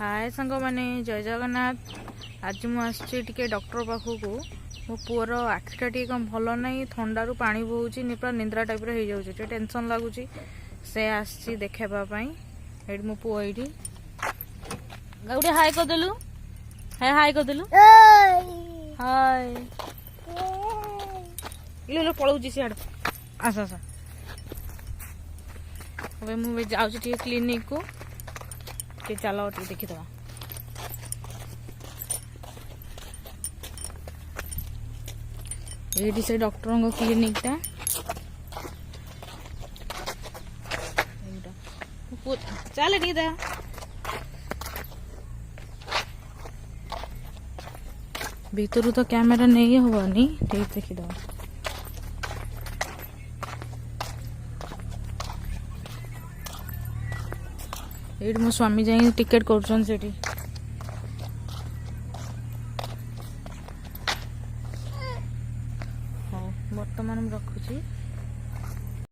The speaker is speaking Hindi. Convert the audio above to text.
हाय सांग मैंने जय जगन्नाथ। आज मुझे टे डॉक्टर पाखक मो पुअर आखिटा टे कम भल ना थंडारू पानी बोची पूरा निद्रा टाइप हो जाऊे टेंशन लगुच से आसी देखापी ये मो पु ये गोटे हाय करदेलु हाय करदेलु हाय लो पलाऊँ सियाड़ आस आस मुझे जाऊँ क्लिनिक को चल देखीद ये से डॉक्टर क्लिनिक टा चल टे भीतर तो कैमेरा नहीं हवनी ठीक देखीद ये मो स्वामी जाए टिकेट कर बर्तमान रखुची।